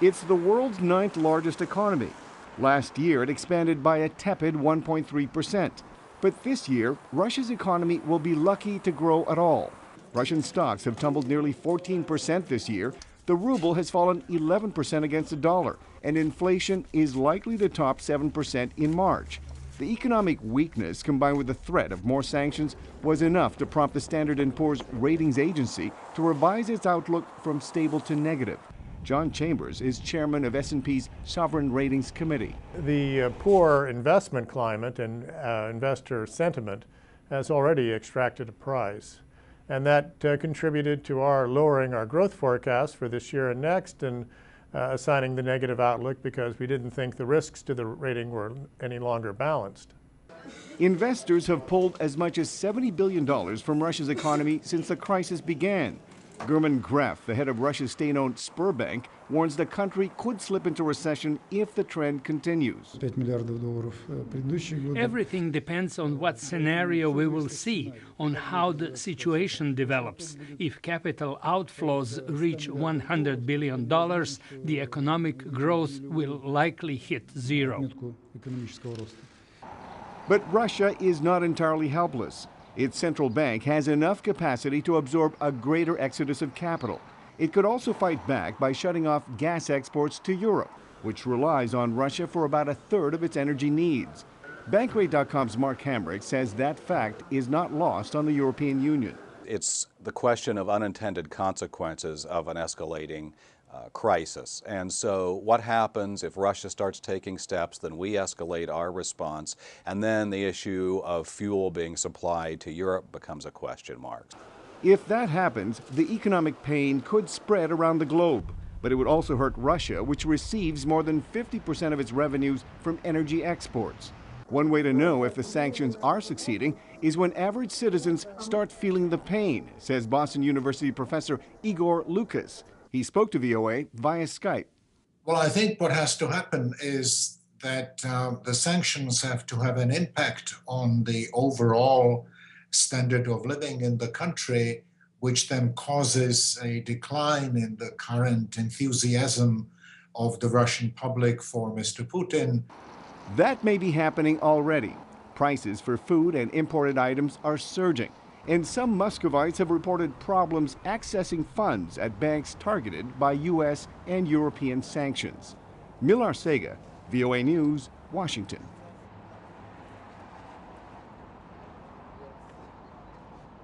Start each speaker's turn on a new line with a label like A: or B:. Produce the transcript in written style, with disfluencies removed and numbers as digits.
A: It's the world's ninth largest economy. Last year, it expanded by a tepid 1.3%. But this year, Russia's economy will be lucky to grow at all. Russian stocks have tumbled nearly 14% this year. The ruble has fallen 11% against the dollar, and inflation is likely to top 7% in March. The economic weakness, combined with the threat of more sanctions, was enough to prompt the Standard & Poor's ratings agency to revise its outlook from stable to negative. John Chambers is chairman of S&P's Sovereign Ratings Committee.
B: The poor investment climate and investor sentiment has already extracted a price. And that contributed to our lowering our growth forecast for this year and next, and assigning the negative outlook because we didn't think the risks to the rating were any longer balanced.
A: Investors have pulled as much as $70 billion from Russia's economy since the crisis began. German Gref, the head of Russia's state-owned Sberbank, warns the country could slip into recession if the trend continues.
C: Everything depends on what scenario we will see, on how the situation develops. If capital outflows reach $100 billion, the economic growth will likely hit zero.
A: But Russia is not entirely helpless. Its central bank has enough capacity to absorb a greater exodus of capital. It could also fight back by shutting off gas exports to Europe, which relies on Russia for about a third of its energy needs. Bankrate.com's Mark Hamrick says that fact is not lost on the European Union.
D: It's the question of unintended consequences of an escalating crisis. And so what happens if Russia starts taking steps, then we escalate our response, and then the issue of fuel being supplied to Europe becomes a question mark.
A: If that happens, the economic pain could spread around the globe. But it would also hurt Russia, which receives more than 50% of its revenues from energy exports. One way to know if the sanctions are succeeding is when average citizens start feeling the pain, says Boston University professor Igor Lukas. He spoke to VOA via Skype.
E: Well, I think what has to happen is that the sanctions have to have an impact on the overall standard of living in the country, which then causes a decline in the current enthusiasm of the Russian public for Mr. Putin.
A: That may be happening already. Prices for food and imported items are surging. And some Muscovites have reported problems accessing funds at banks targeted by U.S. and European sanctions. Milar Sega, VOA News, Washington.